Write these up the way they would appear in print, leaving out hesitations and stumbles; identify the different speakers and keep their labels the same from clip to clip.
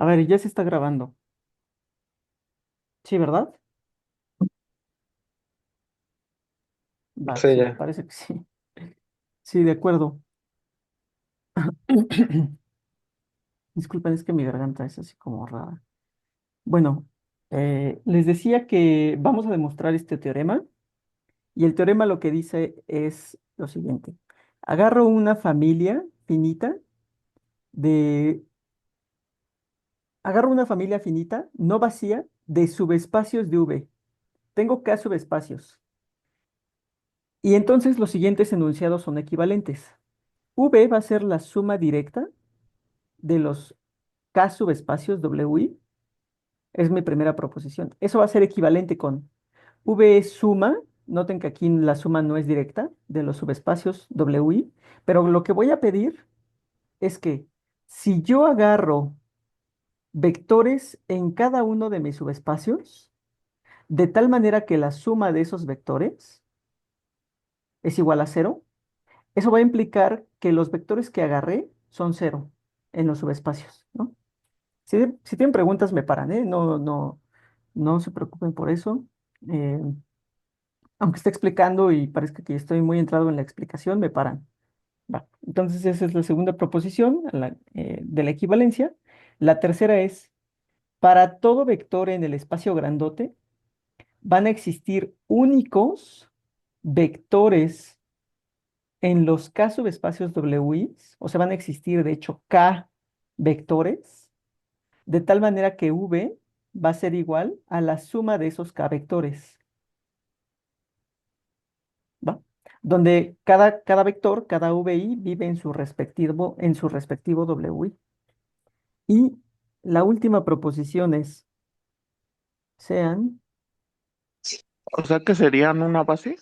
Speaker 1: A ver, ya se está grabando. Sí, ¿verdad? Va,
Speaker 2: Sí,
Speaker 1: sí,
Speaker 2: ya.
Speaker 1: parece que sí. Sí, de acuerdo. Disculpen, es que mi garganta es así como rara. Bueno, les decía que vamos a demostrar este teorema y el teorema lo que dice es lo siguiente. Agarro una familia finita de... Agarro una familia finita, no vacía, de subespacios de V. Tengo K subespacios. Y entonces los siguientes enunciados son equivalentes. V va a ser la suma directa de los K subespacios WI, es mi primera proposición. Eso va a ser equivalente con V es suma, noten que aquí la suma no es directa de los subespacios WI, pero lo que voy a pedir es que si yo agarro vectores en cada uno de mis subespacios, de tal manera que la suma de esos vectores es igual a cero, eso va a implicar que los vectores que agarré son cero en los subespacios, ¿no? Si tienen preguntas, me paran, ¿eh? No se preocupen por eso. Eh, Aunque esté explicando y parezca que estoy muy entrado en la explicación, me paran. Va. Entonces, esa es la segunda proposición de la equivalencia. La tercera es, para todo vector en el espacio grandote, van a existir únicos vectores en los K subespacios WI, o sea, van a existir, de hecho, K vectores de tal manera que V va a ser igual a la suma de esos K vectores, ¿va? Donde cada vector, cada VI, vive en su respectivo WI. Y la última proposición es, sean,
Speaker 2: O sea que serían una base.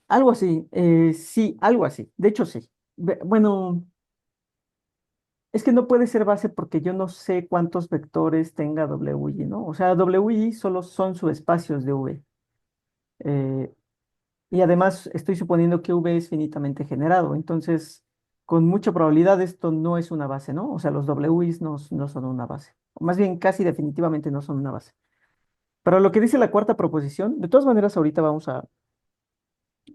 Speaker 1: algo así, sí, algo así, de hecho sí. Bueno, es que no puede ser base porque yo no sé cuántos vectores tenga WI, ¿no? O sea, WI solo son subespacios de V. Eh, Y además estoy suponiendo que V es finitamente generado. Entonces, con mucha probabilidad esto no es una base, ¿no? O sea, los WIs no son una base. O más bien, casi definitivamente no son una base. Pero lo que dice la cuarta proposición, de todas maneras, ahorita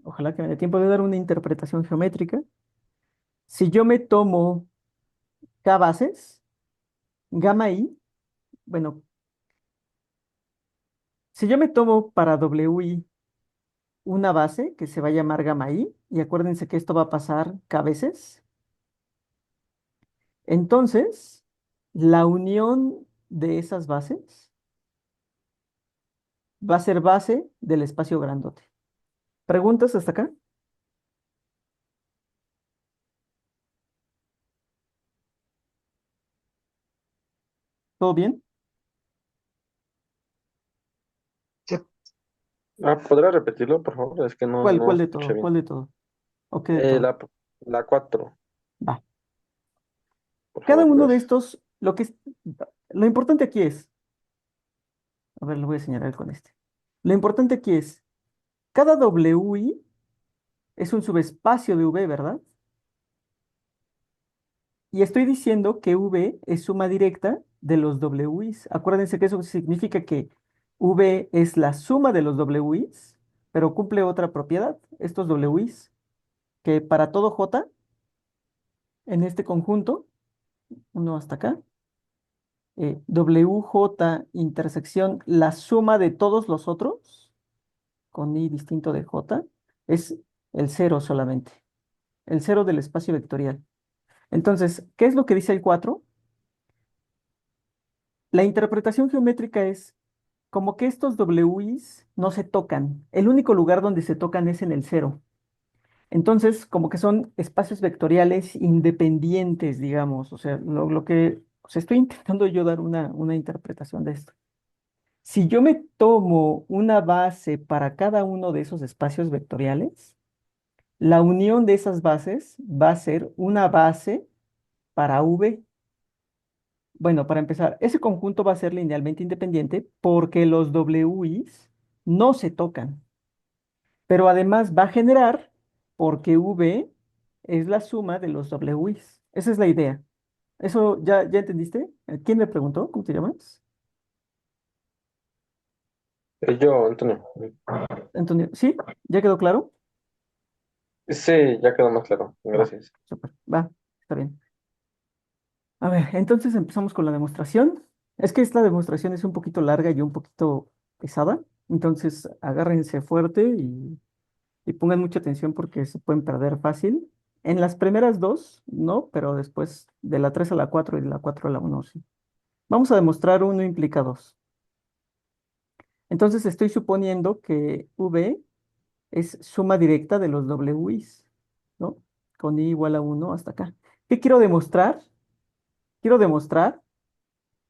Speaker 1: ojalá que me dé tiempo de dar una interpretación geométrica. Si yo me tomo K bases, gamma I, bueno, si yo me tomo para WI una base que se va a llamar gamma I, y acuérdense que esto va a pasar K veces. Entonces, la unión de esas bases va a ser base del espacio grandote. ¿Preguntas hasta acá? ¿Todo bien?
Speaker 2: Sí. ¿Podrá repetirlo, por favor? Es que no
Speaker 1: ¿Cuál de
Speaker 2: escuché
Speaker 1: todo?
Speaker 2: bien.
Speaker 1: ¿Cuál de todo? ¿O qué de
Speaker 2: Eh,
Speaker 1: todo?
Speaker 2: la, la 4,
Speaker 1: Va.
Speaker 2: por
Speaker 1: Cada
Speaker 2: favor,
Speaker 1: uno de
Speaker 2: gracias.
Speaker 1: estos, lo importante aquí es, a ver, lo voy a señalar con este. Lo importante aquí es, cada WI es un subespacio de V, ¿verdad? Y estoy diciendo que V es suma directa de los WIs. Acuérdense que eso significa que V es la suma de los WIs, pero cumple otra propiedad, estos WIs, que para todo J en este conjunto, uno hasta acá, WJ intersección la suma de todos los otros, con I distinto de J, es el cero solamente, el cero del espacio vectorial. Entonces, ¿qué es lo que dice el 4? La interpretación geométrica es como que estos WIs no se tocan. El único lugar donde se tocan es en el cero. Entonces, como que son espacios vectoriales independientes, digamos. O sea, o sea, estoy intentando yo dar una interpretación de esto. Si yo me tomo una base para cada uno de esos espacios vectoriales, la unión de esas bases va a ser una base para V. Bueno, para empezar, ese conjunto va a ser linealmente independiente porque los WIs no se tocan, pero además va a generar porque V es la suma de los WIs. Esa es la idea. ¿Eso ya entendiste? ¿Quién me preguntó? ¿Cómo te llamas?
Speaker 2: Yo, Antonio.
Speaker 1: Antonio. ¿Sí? ¿Ya quedó claro?
Speaker 2: Sí, ya quedó más claro.
Speaker 1: Va,
Speaker 2: Gracias.
Speaker 1: súper, va, está bien. A ver, entonces empezamos con la demostración. Es que esta demostración es un poquito larga y un poquito pesada, entonces agárrense fuerte y pongan mucha atención porque se pueden perder fácil. En las primeras dos, no, pero después de la 3 a la 4 y de la 4 a la uno sí. Vamos a demostrar uno implica dos. Entonces estoy suponiendo que V es suma directa de los WIs, ¿no? Con I igual a uno hasta acá. ¿Qué quiero demostrar? Quiero demostrar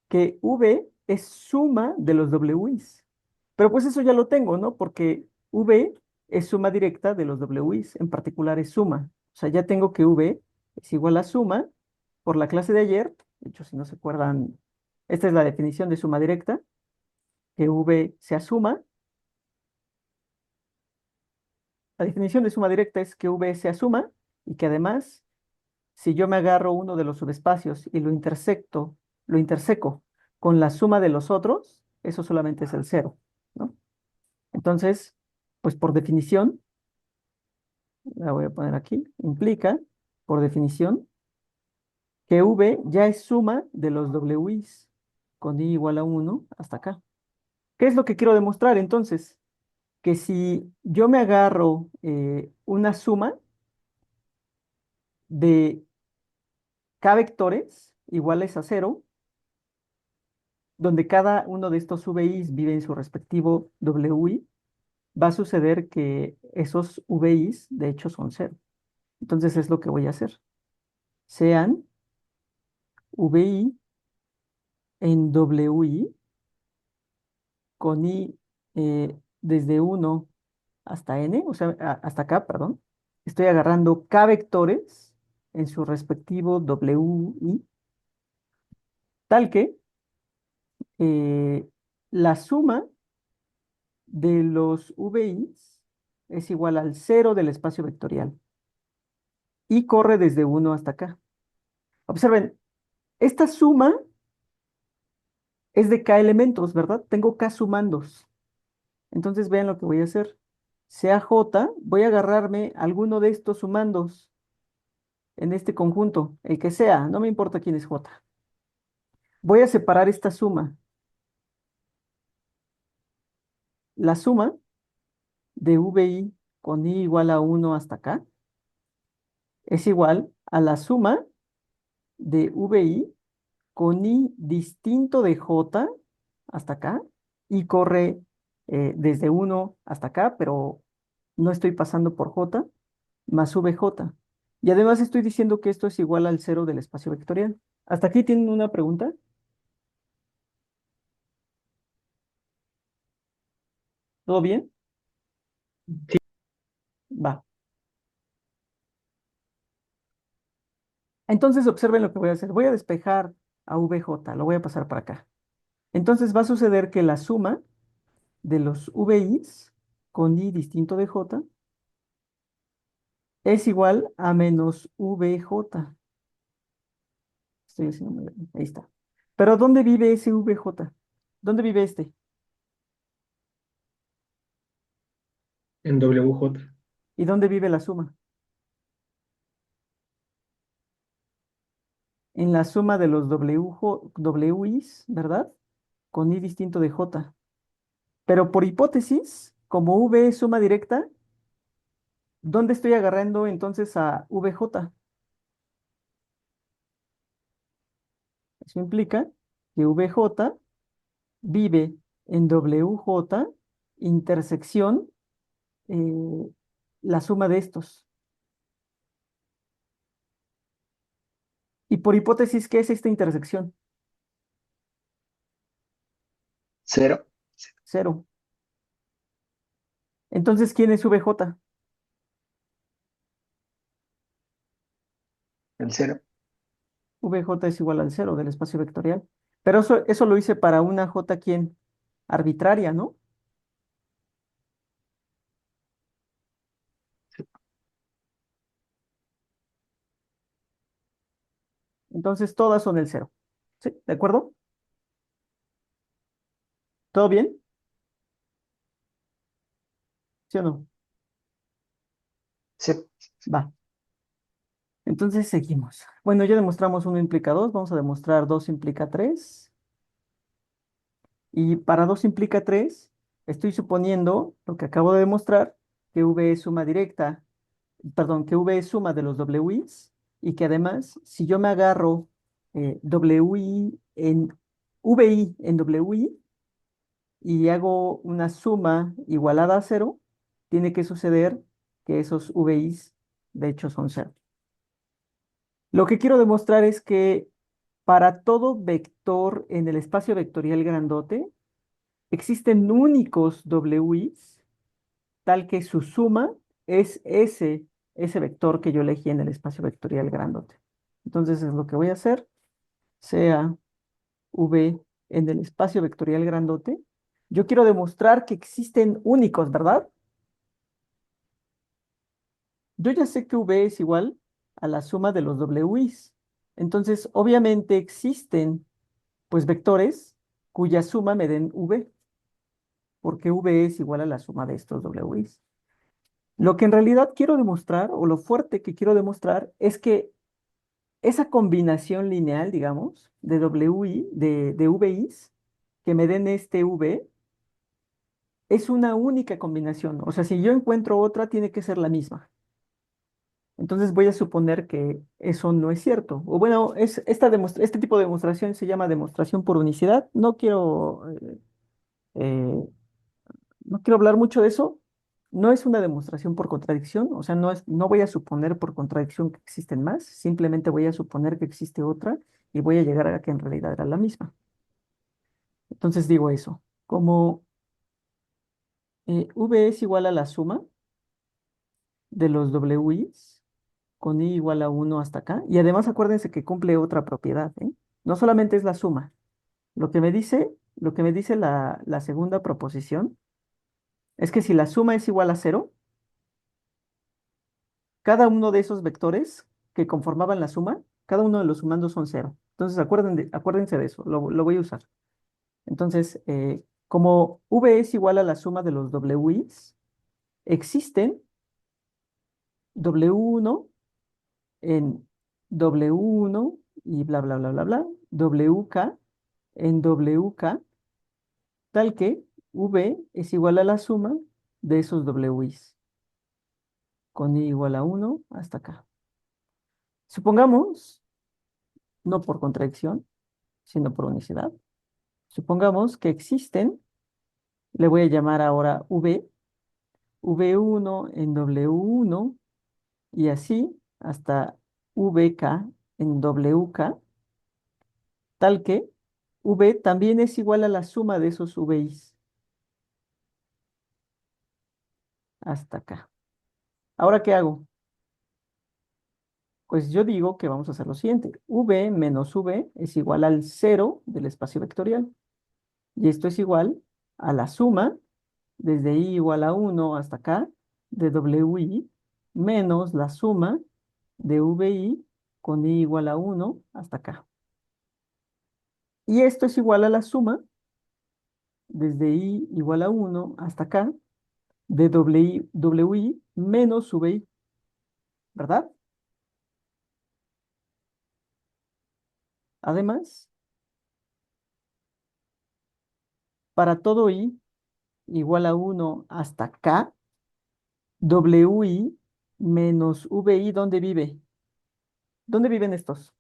Speaker 1: que V es suma de los WIs. Pero pues eso ya lo tengo, ¿no? Porque V es suma directa de los WIs, en particular es suma. O sea, ya tengo que V es igual a suma por la clase de ayer. De hecho, si no se acuerdan, esta es la definición de suma directa, que V sea suma. La definición de suma directa es que V sea suma y que además, si yo me agarro uno de los subespacios y lo interseco con la suma de los otros, eso solamente es el cero, ¿no? Entonces, pues por definición, la voy a poner aquí, implica, por definición, que V ya es suma de los WIs con I igual a uno hasta acá. ¿Qué es lo que quiero demostrar entonces? Que si yo me agarro una suma de K vectores iguales a cero, donde cada uno de estos VIs vive en su respectivo WI, va a suceder que esos VIs de hecho son cero. Entonces es lo que voy a hacer. Sean VI en WI con I desde uno hasta N, o sea, hasta acá, perdón. Estoy agarrando K vectores en su respectivo WI, tal que eh, la suma de los VIs es igual al cero del espacio vectorial y corre desde uno hasta acá. Observen, esta suma es de K elementos, ¿verdad? Tengo K sumandos. Entonces vean lo que voy a hacer. Sea J, voy a agarrarme alguno de estos sumandos en este conjunto, el que sea, no me importa quién es J. Voy a separar esta suma. La suma de VI con I igual a uno hasta acá es igual a la suma de VI con I distinto de J hasta acá y corre desde uno hasta acá, pero no estoy pasando por J, más VJ. Y además estoy diciendo que esto es igual al cero del espacio vectorial. ¿Hasta aquí tienen una pregunta? ¿Todo bien? Va. Entonces observen lo que voy a hacer. Voy a despejar a VJ, lo voy a pasar para acá. Entonces va a suceder que la suma de los VIs con I distinto de J es igual a menos VJ. Estoy haciendo muy bien. Ahí está. Pero ¿dónde vive ese VJ? ¿Dónde vive este?
Speaker 3: En WJ.
Speaker 1: ¿Y dónde vive la suma? En la suma de los WIs, ¿verdad? Con I distinto de J. Pero por hipótesis, como V es suma directa, ¿dónde estoy agarrando entonces a VJ? Eso implica que VJ vive en WJ intersección eh, la suma de estos. Y por hipótesis, ¿qué es esta intersección?
Speaker 3: Cero.
Speaker 1: Cero. Entonces, ¿quién es VJ?
Speaker 3: El cero.
Speaker 1: VJ es igual al cero del espacio vectorial. Pero eso lo hice para una J, ¿quién? Arbitraria, ¿no? Entonces todas son el cero. ¿Sí? ¿De acuerdo? ¿Todo bien? ¿Sí o no?
Speaker 3: Sí.
Speaker 1: Va. Entonces seguimos. Bueno, ya demostramos uno implica 2, vamos a demostrar 2 implica 3. Y para 2 implica 3, estoy suponiendo lo que acabo de demostrar, que V es suma directa, perdón, que V es suma de los WIs y que además, si yo me agarro WI en VI en WI y hago una suma igualada a cero, tiene que suceder que esos VIs de hecho son cero. Lo que quiero demostrar es que para todo vector en el espacio vectorial grandote, existen únicos WIs, tal que su suma es ese vector que yo elegí en el espacio vectorial grandote. Entonces es lo que voy a hacer, sea V en el espacio vectorial grandote. Yo quiero demostrar que existen únicos, ¿verdad? Yo ya sé que V es igual a la suma de los WIs. Entonces, obviamente existen, pues, vectores cuya suma me den V, porque V es igual a la suma de estos WIs. Lo que en realidad quiero demostrar, o lo fuerte que quiero demostrar, es que esa combinación lineal, digamos, de WI, de VIs, que me den este V, es una única combinación. O sea, si yo encuentro otra, tiene que ser la misma. Entonces voy a suponer que eso no es cierto. O bueno, este tipo de demostración se llama demostración por unicidad. Eh, no quiero hablar mucho de eso. No es una demostración por contradicción, o sea, no voy a suponer por contradicción que existen más, simplemente voy a suponer que existe otra y voy a llegar a que en realidad era la misma. Entonces digo eso, como V es igual a la suma de los WIs con I igual a 1 hasta acá, y además acuérdense que cumple otra propiedad, ¿eh? No solamente es la suma, lo que me dice la segunda proposición es que si la suma es igual a cero, cada uno de esos vectores que conformaban la suma, cada uno de los sumandos son cero. Entonces, acuérdense de eso, lo voy a usar. Entonces, como V es igual a la suma de los WIs, existen W1 en W1 y bla, bla, bla, bla, bla, WK en WK, tal que V es igual a la suma de esos WIs, con I igual a 1 hasta acá. Supongamos, no por contradicción, sino por unicidad. Supongamos que existen, le voy a llamar ahora V1 en W1 y así hasta VK en WK, tal que V también es igual a la suma de esos VIs hasta acá. ¿Ahora qué hago? Pues yo digo que vamos a hacer lo siguiente. V menos V es igual al cero del espacio vectorial. Y esto es igual a la suma desde I igual a 1 hasta acá de WI menos la suma de VI con I igual a 1 hasta acá. Y esto es igual a la suma desde I igual a 1 hasta acá de WI menos VI, ¿verdad? Además, para todo I igual a 1 hasta K, WI menos VI, ¿dónde vive? ¿Dónde viven estos?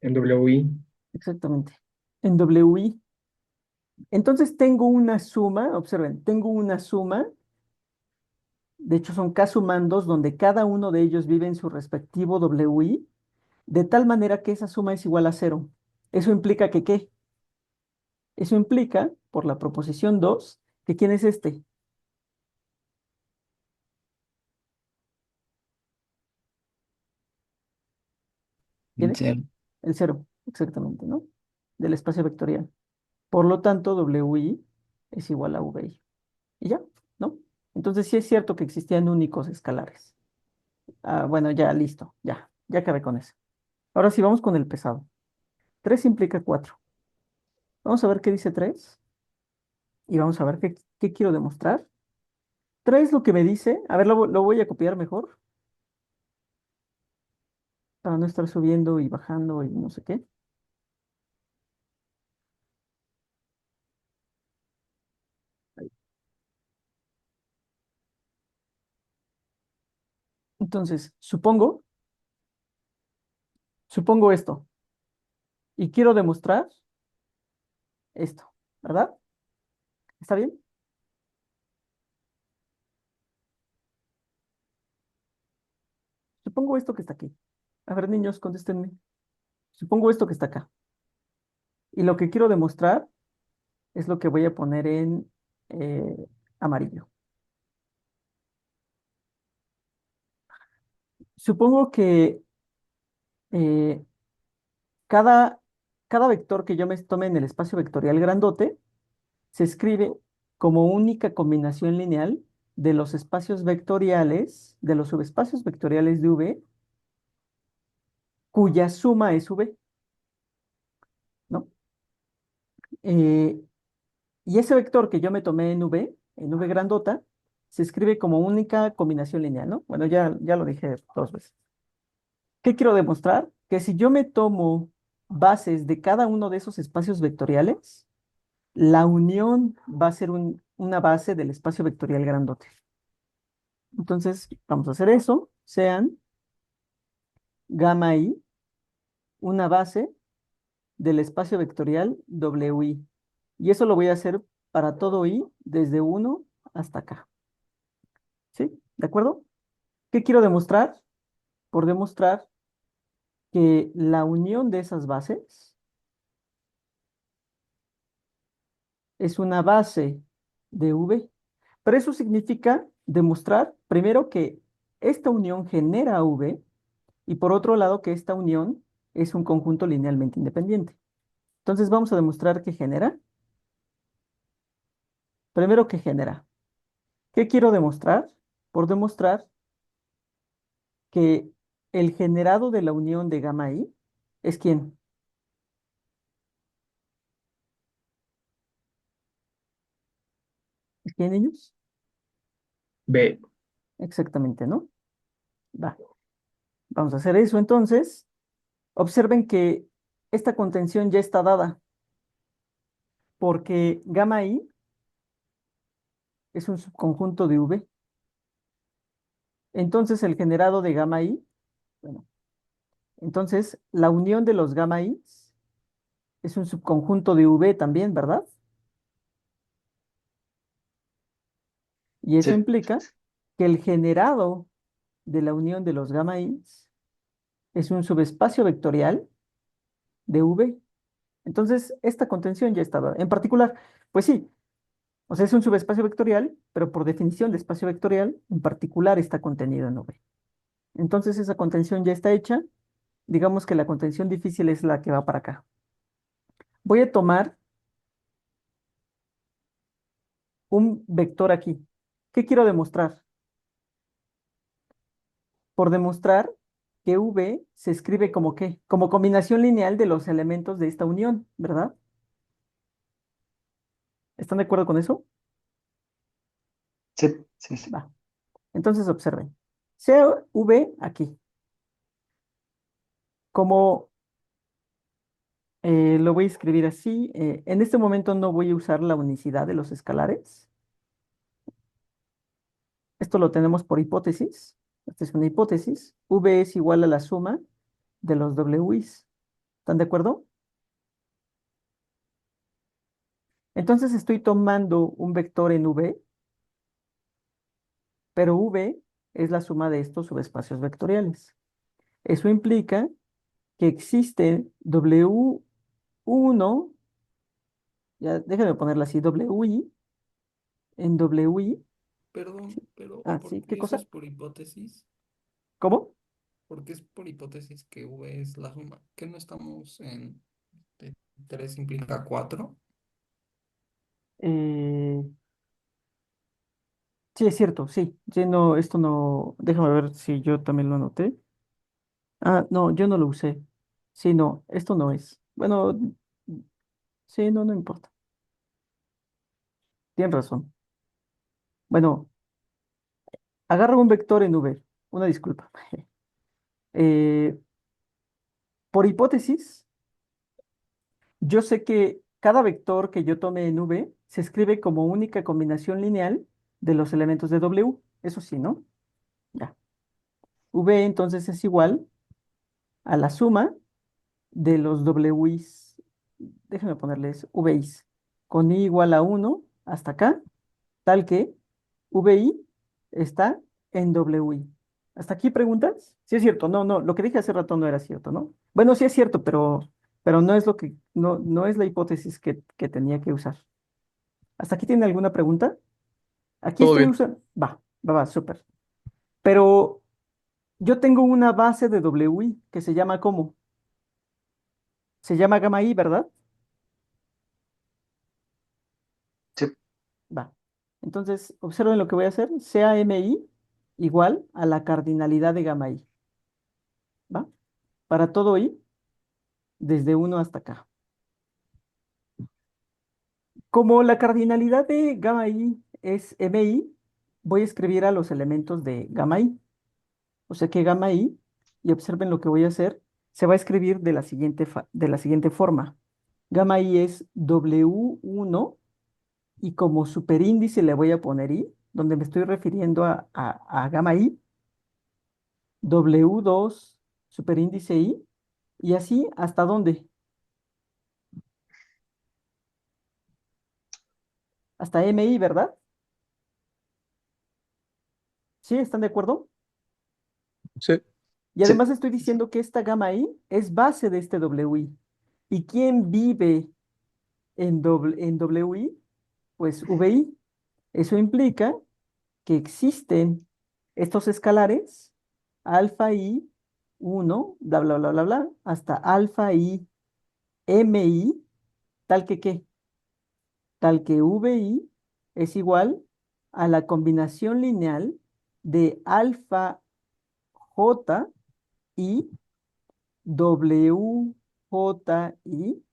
Speaker 3: En WI.
Speaker 1: Exactamente. En WI. Entonces tengo una suma, observen, tengo una suma, de hecho son K sumandos donde cada uno de ellos vive en su respectivo WI, de tal manera que esa suma es igual a cero. Eso implica que ¿qué? Eso implica, por la proposición 2, que ¿quién es este? ¿Quién
Speaker 3: En
Speaker 1: es?
Speaker 3: cero.
Speaker 1: El cero, exactamente, ¿no? Del espacio vectorial. Por lo tanto, WI es igual a VI. Y ya, ¿no? Entonces sí es cierto que existían únicos escalares. Ah, bueno, ya, listo, ya acabé con eso. Ahora sí, vamos con el pesado. 3 implica 4. Vamos a ver qué dice 3 y vamos a ver qué quiero demostrar. 3 lo que me dice, a ver, lo voy a copiar mejor para no estar subiendo y bajando y no sé qué. Entonces, supongo esto y quiero demostrar esto, ¿verdad? ¿Está bien? Supongo esto que está aquí. A ver, niños, contéstenme. Supongo esto que está acá. Y lo que quiero demostrar es lo que voy a poner en eh, amarillo. Supongo que eh, cada, cada vector que yo me tome en el espacio vectorial grandote se escribe como única combinación lineal de los espacios vectoriales, de los subespacios vectoriales de V, cuya suma es V, ¿no? Eh, y ese vector que yo me tomé en V grandota, se escribe como única combinación lineal, ¿no? Bueno, ya lo dije 2 veces. ¿Qué quiero demostrar? Que si yo me tomo bases de cada uno de esos espacios vectoriales, la unión va a ser una base del espacio vectorial grandote. Entonces, vamos a hacer eso. Sean gamma i una base del espacio vectorial wi. Y eso lo voy a hacer para todo i desde 1 hasta acá. ¿Sí? ¿De acuerdo? ¿Qué quiero demostrar? Por demostrar que la unión de esas bases es una base de V. Pero eso significa demostrar primero que esta unión genera V y por otro lado que esta unión es un conjunto linealmente independiente. Entonces vamos a demostrar que genera. Primero que genera. ¿Qué quiero demostrar? Por demostrar que el generado de la unión de gamma i es ¿quién? ¿Es quién, niños?
Speaker 3: B.
Speaker 1: Exactamente, ¿no? Va. Vamos a hacer eso entonces. Observen que esta contención ya está dada porque gamma i es un subconjunto de V. Entonces el generado de gamma i, bueno, entonces la unión de los gamma i es un subconjunto de V también, ¿verdad? Y eso
Speaker 3: Sí.
Speaker 1: implica que el generado de la unión de los gamma i es un subespacio vectorial de V. Entonces, esta contención ya está dada. En particular, pues sí, o sea, es un subespacio vectorial, pero por definición de espacio vectorial, en particular está contenido en V. Entonces, esa contención ya está hecha. Digamos que la contención difícil es la que va para acá. Voy a tomar un vector aquí. ¿Qué quiero demostrar? Por demostrar que V se escribe como qué? Como combinación lineal de los elementos de esta unión, ¿verdad? ¿Están de acuerdo con eso?
Speaker 3: Sí, sí, sí.
Speaker 1: Va. Entonces observen. CV aquí. Como lo voy a escribir así, en este momento no voy a usar la unicidad de los escalares. Esto lo tenemos por hipótesis. Esta es una hipótesis. V es igual a la suma de los Ws. ¿Están de acuerdo? Entonces estoy tomando un vector en V, pero V es la suma de estos subespacios vectoriales. Eso implica que existe W1, ya déjenme ponerla así, WI en WI.
Speaker 4: Perdón, pero
Speaker 1: Ah,
Speaker 4: ¿por
Speaker 1: sí,
Speaker 4: qué
Speaker 1: ¿qué cosa?
Speaker 4: dices por hipótesis?
Speaker 1: ¿Cómo?
Speaker 4: ¿Por qué es por hipótesis que V es la suma? ¿Que no estamos en de 3 implica 4?
Speaker 1: Eh, Sí, es cierto, sí. Sí, no, esto no. Déjame ver si yo también lo anoté. Ah, no, yo no lo usé. Sí, no, esto no es. Bueno, sí, no, no importa. Tienes razón. Bueno, agarra un vector en V. Una disculpa. Eh, por hipótesis, yo sé que cada vector que yo tome en V se escribe como única combinación lineal de los elementos de W. Eso sí, ¿no? Ya. V entonces es igual a la suma de los W's. Déjenme ponerles VI's. Con I igual a 1 hasta acá, tal que VI está en WI. ¿Hasta aquí preguntas? Sí es cierto, no, no, lo que dije hace rato no era cierto, ¿no? Bueno, sí es cierto, pero no es lo que, no, no es la hipótesis que tenía que usar. ¿Hasta aquí tiene alguna pregunta? Aquí
Speaker 2: Todo
Speaker 1: estoy
Speaker 2: bien.
Speaker 1: usando, va, súper. Pero yo tengo una base de WI que se llama ¿cómo? Se llama gamma I, ¿verdad?
Speaker 3: Sí,
Speaker 1: Va. Entonces, observen lo que voy a hacer. Sea MI igual a la cardinalidad de gamma I. ¿Va? Para todo I, desde 1 hasta acá. Como la cardinalidad de gamma I es MI, voy a escribir a los elementos de gamma I. O sea que gamma I, y observen lo que voy a hacer, se va a escribir de la siguiente forma. Gamma I es W1 y como superíndice le voy a poner I, donde me estoy refiriendo a gamma I, W2 superíndice I, y así hasta dónde, hasta MI, ¿verdad? ¿Sí? ¿Están de acuerdo?
Speaker 2: Sí.
Speaker 1: Y
Speaker 3: sí,
Speaker 1: además estoy diciendo que esta gamma I es base de este WI. ¿Y quién vive en WI? Pues VI. Eso implica que existen estos escalares, alfa I 1, bla, bla, bla, bla, bla, hasta alfa I MI, tal que qué, tal que VI es igual a la combinación lineal de alfa J y W J I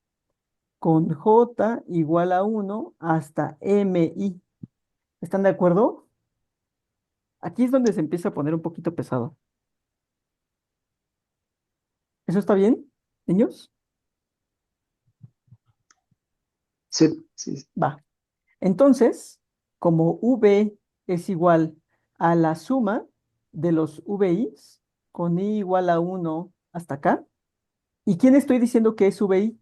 Speaker 1: con J igual a 1 hasta MI. ¿Están de acuerdo? Aquí es donde se empieza a poner un poquito pesado. ¿Eso está bien, niños?
Speaker 3: sí, sí,
Speaker 1: Va. Entonces, como V es igual a la suma de los VIs con I igual a 1 hasta acá. ¿Y quién estoy diciendo que es VI?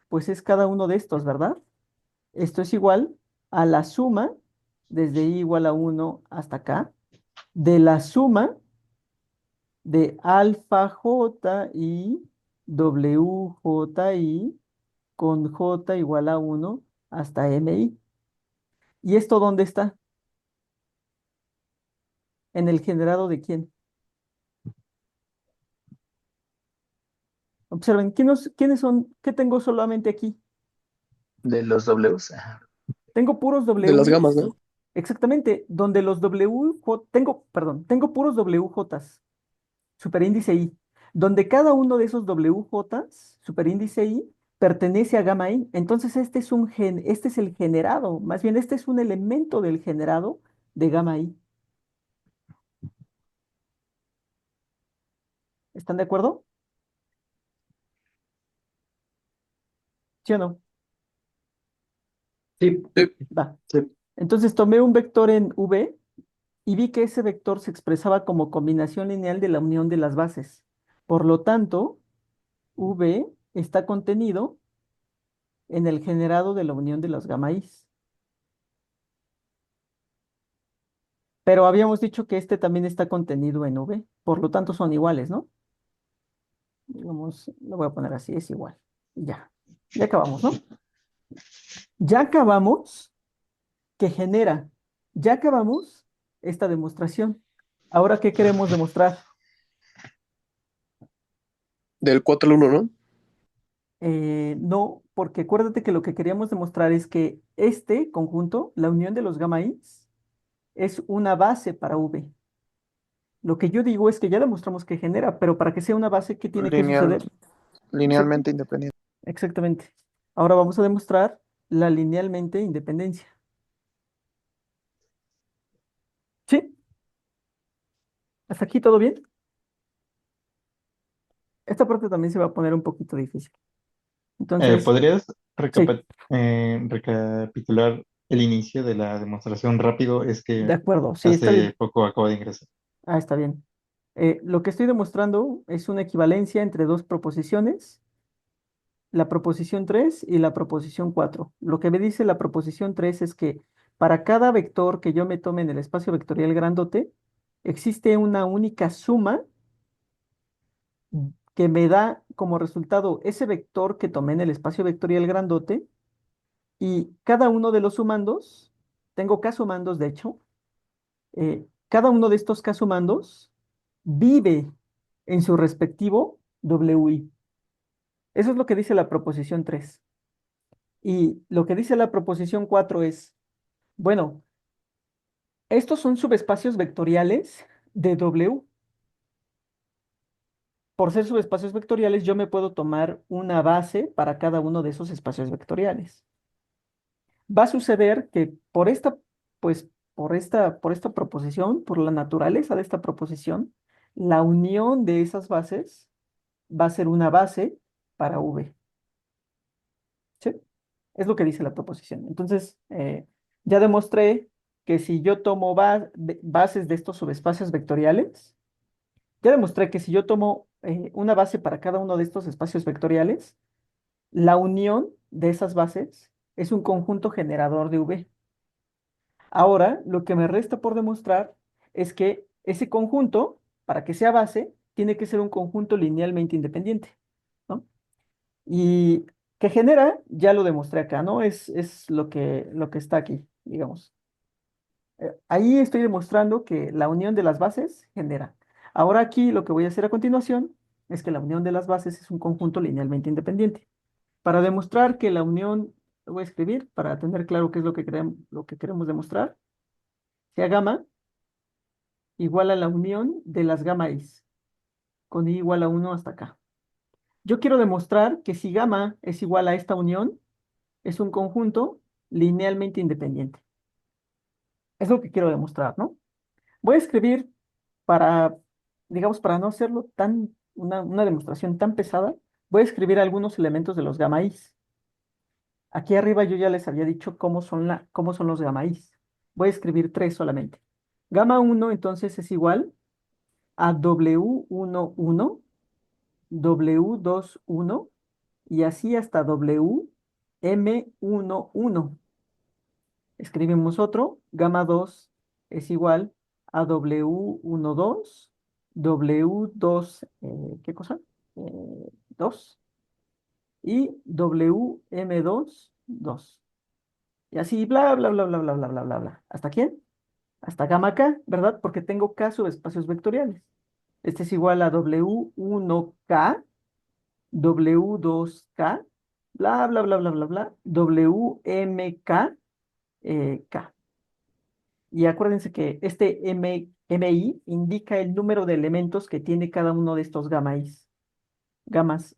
Speaker 1: Pues es cada uno de estos, ¿verdad? Esto es igual a la suma desde I igual a 1 hasta acá de la suma de alfa J y W J I con J igual a 1 hasta MI. ¿Y esto dónde está? ¿En el generado de quién? Observen, ¿quiénes son? ¿Qué tengo solamente aquí?
Speaker 3: de los Ws. Ajá.
Speaker 1: Tengo puros
Speaker 2: De las gamas,
Speaker 1: Ws.
Speaker 2: ¿no?
Speaker 1: Exactamente, donde los tengo, perdón, tengo puros WJs, superíndice I, donde cada uno de esos WJs, superíndice I, pertenece a gamma I. Entonces, este es el generado, más bien, este es un elemento del generado de gamma I. ¿Están de acuerdo? ¿Sí o no?
Speaker 3: Sí,
Speaker 2: Sí.
Speaker 1: Va.
Speaker 3: sí,
Speaker 1: Entonces, tomé un vector en V y vi que ese vector se expresaba como combinación lineal de la unión de las bases. Por lo tanto, V está contenido en el generado de la unión de los gamma is. Pero habíamos dicho que este también está contenido en V, por lo tanto son iguales, ¿no? Digamos, lo voy a poner así, es igual. Y ya, ya acabamos, ¿no? Ya acabamos que genera, ya acabamos esta demostración. Ahora, ¿qué queremos demostrar?
Speaker 2: Del 4 al 1, ¿no?
Speaker 1: No, porque acuérdate que lo que queríamos demostrar es que este conjunto, la unión de los gamma is, es una base para V. Lo que yo digo es que ya demostramos que genera, pero para que sea una base, ¿qué tiene que
Speaker 2: Lineal,
Speaker 1: suceder?
Speaker 2: linealmente independiente.
Speaker 1: Exactamente. Ahora vamos a demostrar la linealmente independencia. ¿Sí? ¿Hasta aquí todo bien? Esta parte también se va a poner un poquito difícil. Entonces,
Speaker 5: ¿Podrías
Speaker 1: sí,
Speaker 5: recapitular el inicio de la demostración rápido? Es
Speaker 1: de
Speaker 5: que
Speaker 1: acuerdo, sí, está
Speaker 5: hace
Speaker 1: bien.
Speaker 5: poco acabo de ingresar.
Speaker 1: Ah, está bien. Lo que estoy demostrando es una equivalencia entre dos proposiciones, la proposición 3 y la proposición 4. Lo que me dice la proposición 3 es que para cada vector que yo me tome en el espacio vectorial grandote, existe una única suma que me da como resultado ese vector que tomé en el espacio vectorial grandote y cada uno de los sumandos, tengo k-sumandos de hecho, cada uno de estos k-sumandos vive en su respectivo WI. Eso es lo que dice la proposición 3. Y lo que dice la proposición 4 es, bueno, estos son subespacios vectoriales de W. Por ser subespacios vectoriales, yo me puedo tomar una base para cada uno de esos espacios vectoriales. Va a suceder que pues, por esta proposición, por la naturaleza de esta proposición, la unión de esas bases va a ser una base para V. ¿Sí? Es lo que dice la proposición. Entonces, ya demostré que si yo tomo bases de estos subespacios vectoriales, ya demostré que si yo tomo una base para cada uno de estos espacios vectoriales, la unión de esas bases es un conjunto generador de V. Ahora, lo que me resta por demostrar es que ese conjunto, para que sea base, tiene que ser un conjunto linealmente independiente, ¿no? Y que genera, ya lo demostré acá, ¿no? Es lo que está aquí, digamos. Ahí estoy demostrando que la unión de las bases genera. Ahora aquí lo que voy a hacer a continuación es que la unión de las bases es un conjunto linealmente independiente. Para demostrar que la unión, lo voy a escribir para tener claro qué es lo que queremos demostrar, sea gamma igual a la unión de las gamma is, con i igual a 1 hasta acá. Yo quiero demostrar que si gamma es igual a esta unión, es un conjunto linealmente independiente. Es lo que quiero demostrar, ¿no? Voy a escribir para, digamos, para no hacerlo una demostración tan pesada, voy a escribir algunos elementos de los gamma is. Aquí arriba yo ya les había dicho cómo son los gamma is. Voy a escribir tres solamente. Gamma 1 entonces es igual a W11, W21 y así hasta WM11. Escribimos otro, gamma 2 es igual a W12, W2, ¿qué cosa? 2 y WM2, 2. Y así, bla, bla, bla, bla, bla, bla, bla, bla, bla. ¿Hasta quién? Hasta gamma K, ¿verdad? Porque tengo K subespacios vectoriales. Este es igual a W1K, W2K, bla, bla, bla, bla, bla, bla, WMK, K. Y acuérdense que este MI indica el número de elementos que tiene cada uno de estos gamas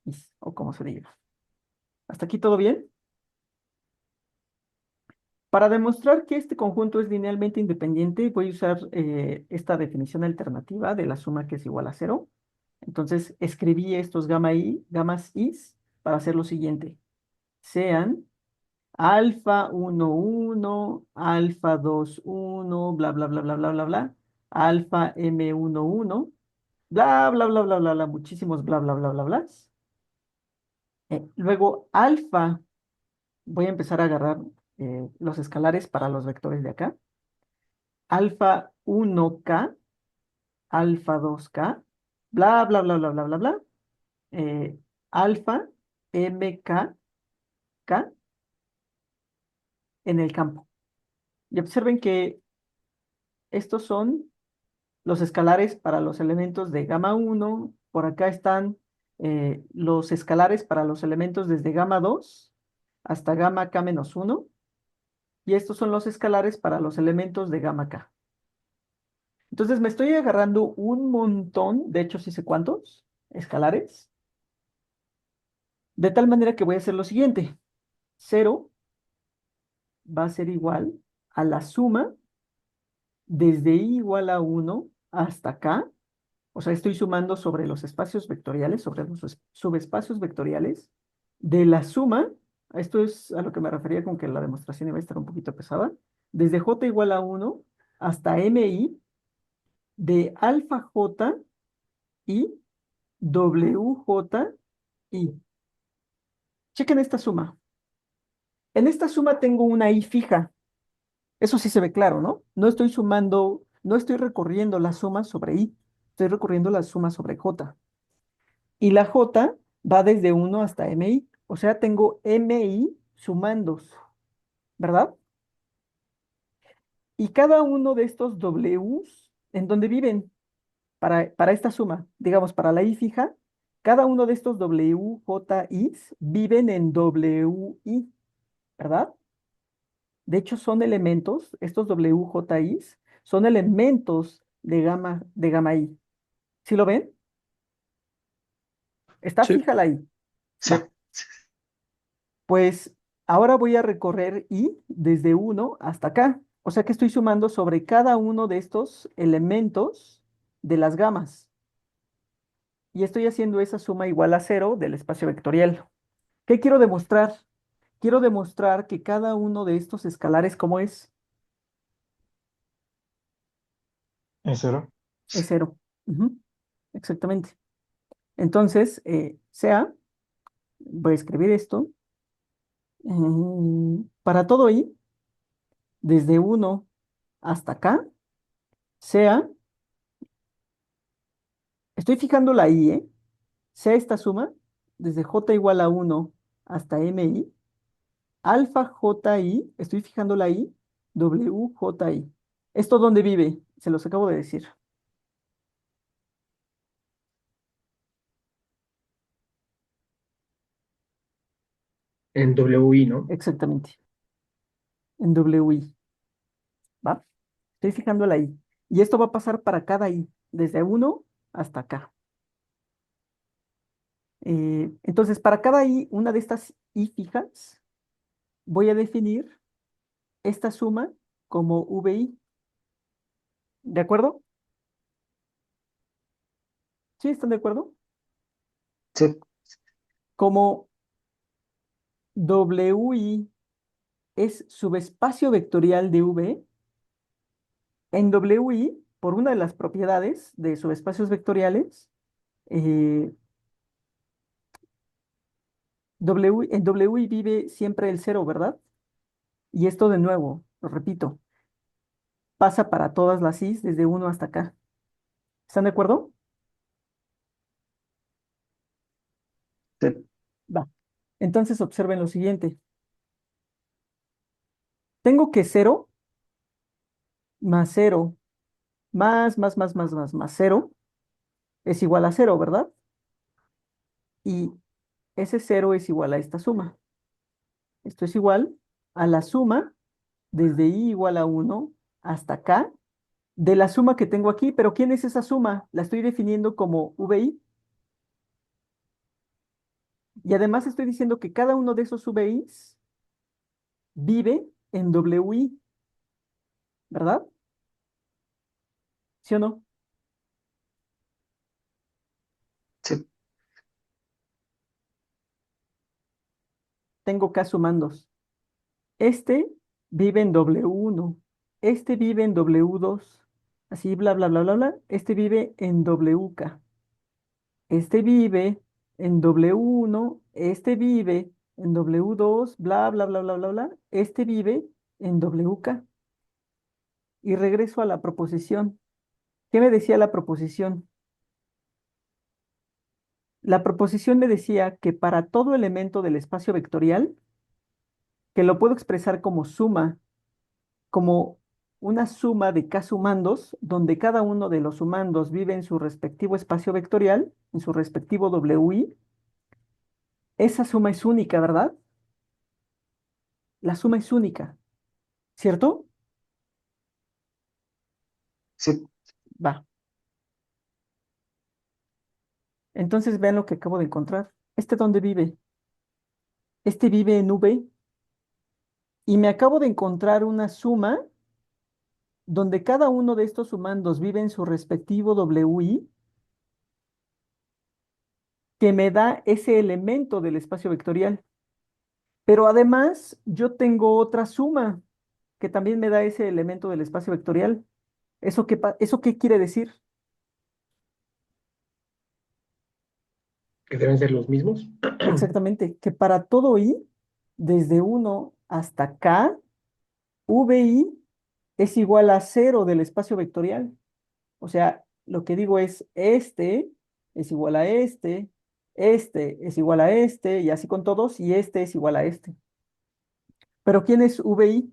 Speaker 1: is, o como se diga. ¿Hasta aquí todo bien? Para demostrar que este conjunto es linealmente independiente, voy a usar esta definición alternativa de la suma que es igual a cero. Entonces, escribí estos gamas is para hacer lo siguiente. Sean alfa 1, 1, alfa 2, 1, bla, bla, bla, bla, bla, bla, bla, alfa M1, 1, bla, bla, bla, bla, bla, bla, muchísimos bla, bla, bla, bla, bla. Luego, alfa, voy a empezar a agarrar los escalares para los vectores de acá. Alfa 1K, alfa 2K, bla, bla, bla, bla, bla, bla, bla, alfa MK, K en el campo. Y observen que estos son los escalares para los elementos de gamma 1. Por acá están los escalares para los elementos desde gamma 2 hasta gamma K-1. Y estos son los escalares para los elementos de gamma K. Entonces me estoy agarrando un montón, de hecho sí sé cuántos, escalares, de tal manera que voy a hacer lo siguiente. Cero va a ser igual a la suma desde i igual a 1 hasta acá. O sea, estoy sumando sobre los espacios vectoriales, sobre los subespacios vectoriales, de la suma, esto es a lo que me refería con que la demostración iba a estar un poquito pesada, desde j igual a 1 hasta mi de alfa j y wj i. Chequen esta suma. En esta suma tengo una i fija. Eso sí se ve claro, ¿no? No estoy sumando, no estoy recorriendo la suma sobre i, estoy recorriendo la suma sobre j. Y la j va desde 1 hasta mi. O sea, tengo mi sumandos, ¿verdad? Y cada uno de estos w's, ¿en dónde viven? Para esta suma, digamos, para la i fija, cada uno de estos wj's viven en wi, ¿verdad? De hecho, son elementos, estos wj's son elementos de gamma i. ¿Sí lo ven? Está
Speaker 2: Sí.
Speaker 1: fija la i.
Speaker 3: Sí.
Speaker 1: Va. Pues ahora voy a recorrer i desde 1 hasta acá. O sea que estoy sumando sobre cada uno de estos elementos de las gamas. Y estoy haciendo esa suma igual a 0 del espacio vectorial. ¿Qué quiero demostrar? Quiero demostrar que cada uno de estos escalares, ¿cómo es?
Speaker 5: Es cero.
Speaker 1: Es 0. Ujú, exactamente. Entonces, sea, voy a escribir esto. Para todo i, desde 1 hasta acá, sea, estoy fijando la i, sea esta suma, desde j igual a 1 hasta mi, alfa ji, estoy fijando la i, wji. ¿Esto dónde vive? Se los acabo de decir.
Speaker 6: En WI, ¿no?
Speaker 1: Exactamente, en wi, ¿va? Estoy fijando la i. Y esto va a pasar para cada i, desde 1 hasta acá. Entonces, para cada i, una de estas i fijas, voy a definir esta suma como vi. ¿De acuerdo? ¿Sí están de acuerdo?
Speaker 3: Sí.
Speaker 1: Como wi es subespacio vectorial de v, en wi, por una de las propiedades de subespacios vectoriales, eh, en wi vive siempre el cero, ¿verdad? Y esto de nuevo, lo repito, pasa para todas las i's desde 1 hasta acá. ¿Están de acuerdo?
Speaker 3: Sí.
Speaker 1: Va. Entonces observen lo siguiente. Tengo que 0 más 0 más 0 es igual a 0, ¿verdad? Y ese 0 es igual a esta suma. Esto es igual a la suma desde i igual a 1 hasta acá de la suma que tengo aquí. ¿Pero quién es esa suma? La estoy definiendo como vi. Y además estoy diciendo que cada uno de esos vi's vive en wi, ¿verdad? ¿Sí o no?
Speaker 3: Sí.
Speaker 1: Tengo k sumandos. Este vive en W1, este vive en W2, así bla, bla, bla, bla, bla. Este vive en WK, este vive en W1, este vive en W2, bla, bla, bla, bla, bla, bla. Este vive en WK. Y regreso a la proposición. ¿Qué me decía la proposición? La proposición me decía que para todo elemento del espacio vectorial, que lo puedo expresar como suma, como una suma de k sumandos, donde cada uno de los sumandos vive en su respectivo espacio vectorial, en su respectivo wi. Esa suma es única, ¿verdad? La suma es única, ¿cierto?
Speaker 3: Sí.
Speaker 1: Va. Entonces vean lo que acabo de encontrar. ¿Este dónde vive? Este vive en V y me acabo de encontrar una suma donde cada uno de estos sumandos vive en su respectivo WI que me da ese elemento del espacio vectorial. Pero además yo tengo otra suma que también me da ese elemento del espacio vectorial. ¿Eso qué quiere decir?
Speaker 6: Que deben ser los mismos.
Speaker 1: Exactamente, que para todo I, desde 1 hasta K, VI es igual a cero del espacio vectorial. O sea, lo que digo es este es igual a este es igual a este, y así con todos, y este es igual a este. Pero ¿quién es VI?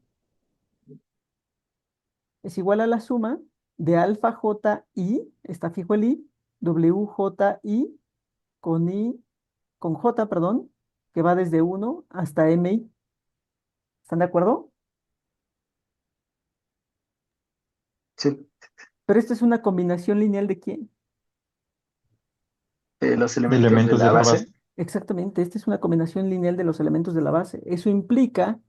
Speaker 1: Es igual a la suma de alfa JI, está fijo el I, WJI con J, perdón, que va desde 1 hasta MI. ¿Están de acuerdo?
Speaker 3: Sí.
Speaker 1: Pero esta es una combinación lineal ¿de quién?
Speaker 3: Los
Speaker 5: De
Speaker 3: elementos de
Speaker 5: elementos
Speaker 3: la
Speaker 5: de la
Speaker 3: base.
Speaker 5: base.
Speaker 1: Exactamente, esta es una combinación lineal de los elementos de la base. Eso implica,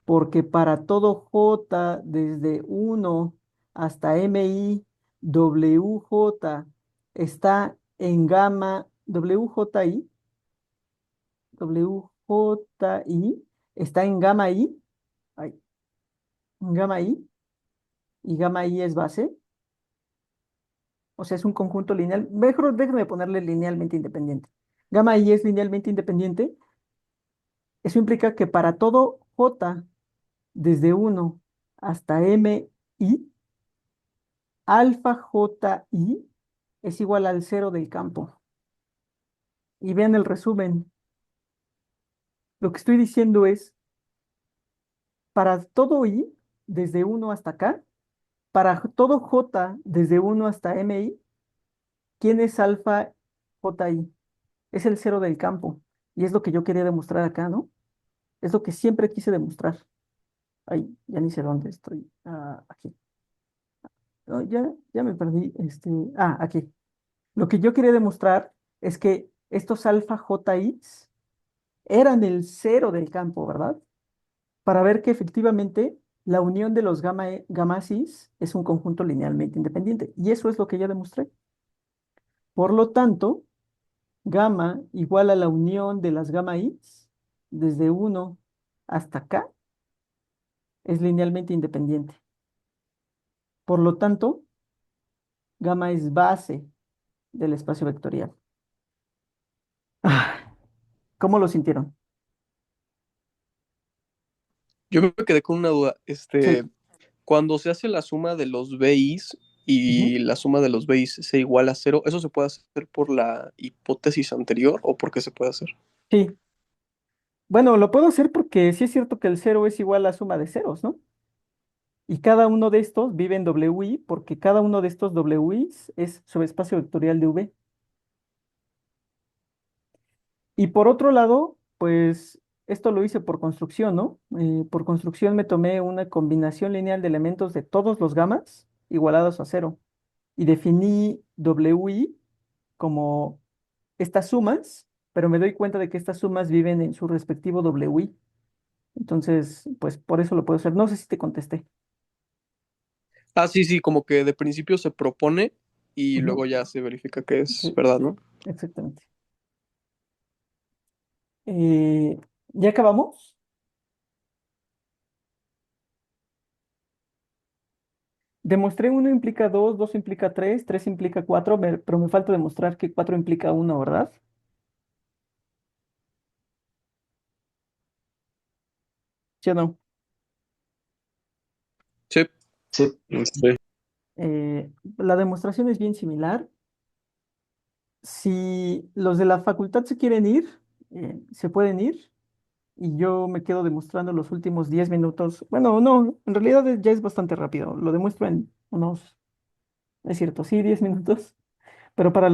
Speaker 1: porque para todo J desde 1 hasta MI, WJ está en gamma, WJI está en gamma I, ay, en gamma I, y gamma I es base, o sea, es un conjunto lineal. Mejor déjame ponerle linealmente independiente. Gamma I es linealmente independiente. Eso implica que para todo J desde 1 hasta MI, alfa JI es igual al cero del campo. Y vean el resumen. Lo que estoy diciendo es, para todo I, desde 1 hasta acá, para todo J desde 1 hasta MI, ¿quién es alfa JI? Es el cero del campo. Y es lo que yo quería demostrar acá, ¿no? Es lo que siempre quise demostrar. Ay, ya ni sé dónde estoy. Ah, aquí. No, ya me perdí. Aquí. Lo que yo quería demostrar es que estos alfa JIs eran el cero del campo, ¿verdad? Para ver que efectivamente la unión de los gammasis es un conjunto linealmente independiente. Y eso es lo que ya demostré. Por lo tanto, gamma igual a la unión de las gamma i's desde 1 hasta acá es linealmente independiente. Por lo tanto, gamma es base del espacio vectorial. Ah, ¿cómo lo sintieron?
Speaker 7: Yo me quedé con una duda.
Speaker 1: Sí.
Speaker 7: Cuando se hace la suma de los BIs y
Speaker 1: Ujú.
Speaker 7: la suma de los BIs se iguala a cero, ¿eso se puede hacer por la hipótesis anterior o por qué se puede hacer?
Speaker 1: Sí. Bueno, lo puedo hacer porque sí es cierto que el cero es igual a suma de ceros, ¿no? Y cada uno de estos vive en WI porque cada uno de estos WIs es subespacio vectorial de V. Y por otro lado, pues esto lo hice por construcción, ¿no? Por construcción me tomé una combinación lineal de elementos de todos los gamas igualados a cero. Y definí WI como estas sumas, pero me doy cuenta de que estas sumas viven en su respectivo WI. Entonces, pues por eso lo puedo hacer. No sé si te contesté.
Speaker 7: Ah, sí, sí, como que de principio se propone y
Speaker 1: Ujú.
Speaker 7: luego ya se verifica que es
Speaker 1: Sí,
Speaker 7: verdad, ¿no?
Speaker 1: exactamente. Eh, ¿Ya acabamos? Demostré uno implica dos, dos implica tres implica cuatro, pero me falta demostrar que cuatro implica uno, ¿verdad? ¿Sí o no?
Speaker 7: Sí.
Speaker 3: Sí.
Speaker 2: Sí.
Speaker 1: La demostración es bien similar. Si los de la facultad se quieren ir, se pueden ir y yo me quedo demostrando los últimos 10 minutos. Bueno, no, en realidad ya es bastante rápido. Lo demuestro en unos, es cierto, sí, 10 minutos. Pero para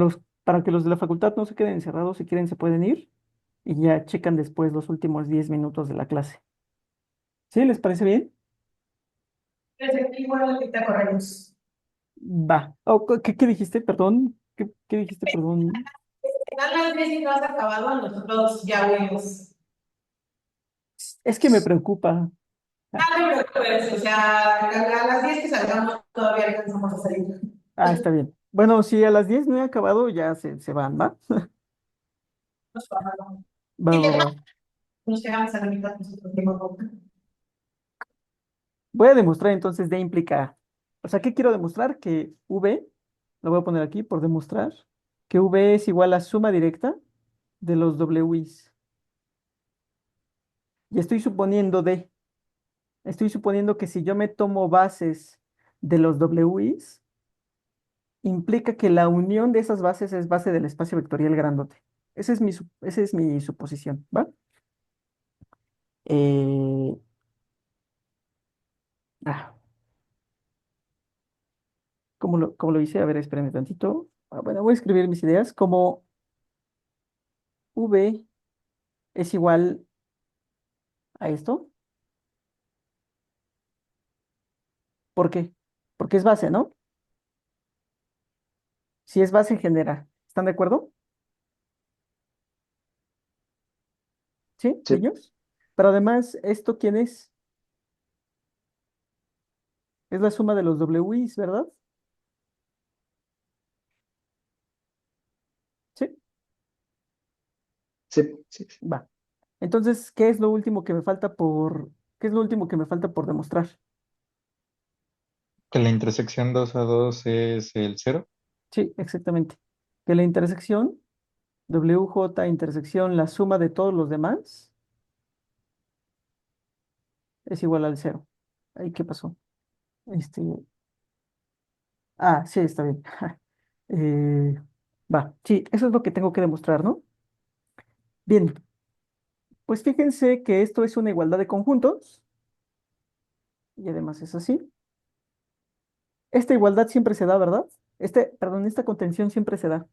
Speaker 1: que los de la facultad no se queden encerrados, si quieren se pueden ir y ya checan después los últimos 10 minutos de la clase. ¿Sí? ¿Les parece bien?
Speaker 8: Desde aquí, bueno, ahorita corremos.
Speaker 1: Va. ¿Qué dijiste? Perdón. ¿Qué dijiste? Perdón.
Speaker 8: A las 10 y no has acabado, nosotros ya huimos.
Speaker 1: Es que me preocupa.
Speaker 8: No te preocupes, o sea, a las 10 que salgamos todavía alcanzamos a salir.
Speaker 1: Ah, está bien. Bueno, si a las 10 no he acabado, ya se van, ¿va?
Speaker 8: Nos bajamos.
Speaker 1: Va,
Speaker 8: Y
Speaker 1: va,
Speaker 8: que
Speaker 1: va.
Speaker 8: nos quedamos a la mitad nosotros mismos.
Speaker 1: Voy a demostrar entonces D implica A. O sea, ¿qué quiero demostrar? Que V, lo voy a poner aquí por demostrar, que V es igual a suma directa de los Ws. Y estoy suponiendo D. Estoy suponiendo que si yo me tomo bases de los Ws, implica que la unión de esas bases es base del espacio vectorial grandote. Esa es mi suposición, ¿va? Eh, ah, ¿cómo lo hice? A ver, espérenme tantito. Bueno, voy a escribir mis ideas. Como V es igual a esto. ¿Por qué? Porque es base, ¿no? Si es base, genera. ¿Están de acuerdo? ¿Sí,
Speaker 3: Sí,
Speaker 1: niños? Pero además, ¿esto quién es? Es la suma de los Ws, ¿verdad? Sí,
Speaker 3: sí, sí.
Speaker 1: va. Entonces, ¿qué es lo último que me falta qué es lo último que me falta por demostrar?
Speaker 5: Que la intersección 2 a 2 es el cero.
Speaker 1: Sí, exactamente. Que la intersección, WJ intersección, la suma de todos los demás, es igual al cero. Ahí, ¿qué pasó? Este, sí, está bien. Eh, va, sí, eso es lo que tengo que demostrar, ¿no? Bien, pues fíjense que esto es una igualdad de conjuntos y además es así. Esta igualdad siempre se da, ¿verdad? Perdón, esta contención siempre se da,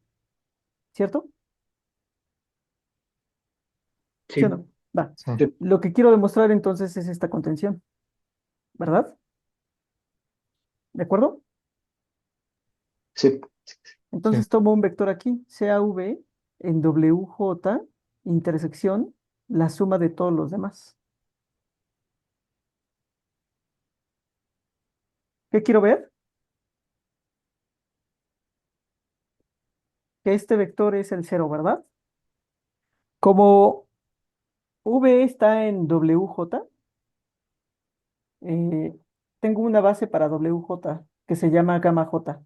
Speaker 1: ¿cierto? ¿Sí o
Speaker 6: Sí,
Speaker 1: no? Va.
Speaker 5: Sí,
Speaker 3: Sí,
Speaker 1: Lo que quiero demostrar entonces es esta contención, ¿verdad? ¿De acuerdo?
Speaker 3: sí,
Speaker 5: sí.
Speaker 1: Entonces tomo un vector aquí, CAV, en WJ, intersección, la suma de todos los demás. ¿Qué quiero ver? Que este vector es el cero, ¿verdad? Como V está en WJ, eh, tengo una base para WJ que se llama gamma J,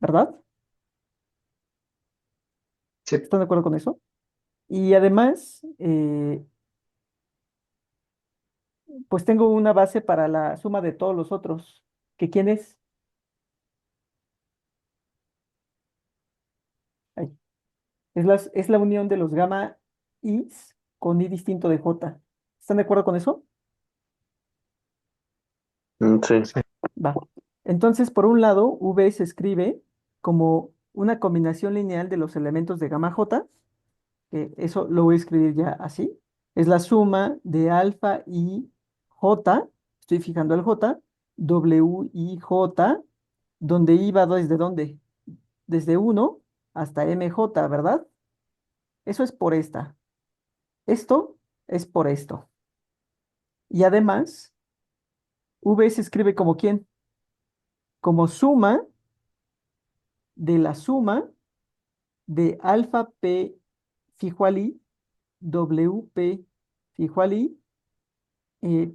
Speaker 1: ¿verdad?
Speaker 3: sí,
Speaker 1: ¿Están de acuerdo con eso? Y además, pues tengo una base para la suma de todos los otros. ¿Que quién es? Ahí. Es la unión de los gamma i's con i distinto de j. ¿Están de acuerdo con eso?
Speaker 2: Sí.
Speaker 5: Sí.
Speaker 1: Va. Entonces, por un lado, V se escribe como una combinación lineal de los elementos de gamma j, que eso lo voy a escribir ya así. Es la suma de alfa y j, estoy fijando el j, w y j, donde i va desde dónde? Desde uno hasta mj, ¿verdad? Eso es por esta. Esto es por esto. Y además, V se escribe como quién? Como suma de la suma de alfa p fijo al i, wp fijo al i,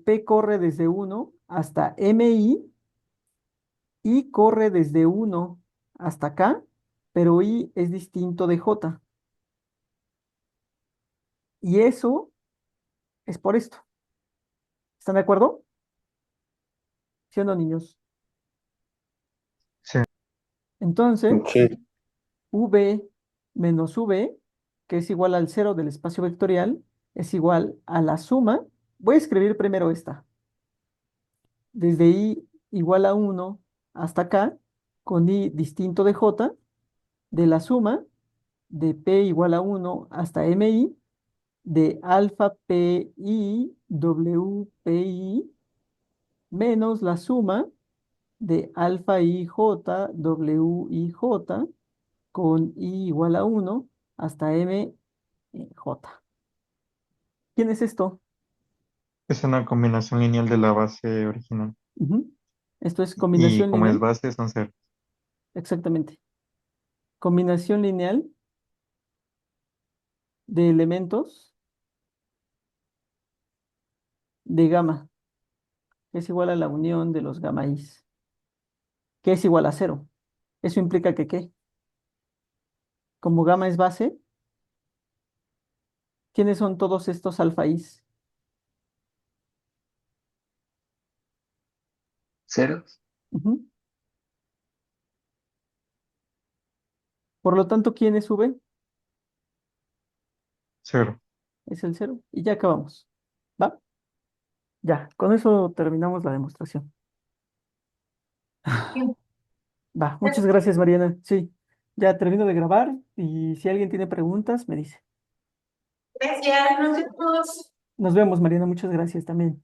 Speaker 1: p corre desde uno hasta mi y corre desde uno hasta acá, pero i es distinto de j. Y eso es por esto. ¿Están de acuerdo? ¿Sí o no, niños?
Speaker 5: Sí.
Speaker 1: Entonces,
Speaker 2: Sí.
Speaker 1: v menos v, que es igual al cero del espacio vectorial, es igual a la suma. Voy a escribir primero esta. Desde i igual a uno hasta acá, con i distinto de j, de la suma de p igual a uno hasta mi, de alfa pi wpi menos la suma de alfa IJ, WIJ, con I igual a 1 hasta J. ¿Quién es esto?
Speaker 5: Es una combinación lineal de la base original.
Speaker 1: Ujú. Esto es
Speaker 5: Y
Speaker 1: combinación
Speaker 5: como es
Speaker 1: lineal.
Speaker 5: base, son ceros.
Speaker 1: Exactamente. Combinación lineal de elementos de gamma, que es igual a la unión de los gamma i's, que es igual a cero. Eso implica que, ¿qué? Como gamma es base, ¿quiénes son todos estos alfa i's?
Speaker 3: Ceros.
Speaker 1: Ujú. Por lo tanto, ¿quién es V?
Speaker 5: Cero.
Speaker 1: Es el cero. Y ya acabamos. ¿Va? Ya, con eso terminamos la demostración. Va, muchas gracias, Mariana. Sí, ya termino de grabar y si alguien tiene preguntas, me dice.
Speaker 8: Gracias, nos vemos.
Speaker 1: Nos vemos, Mariana. Muchas gracias también.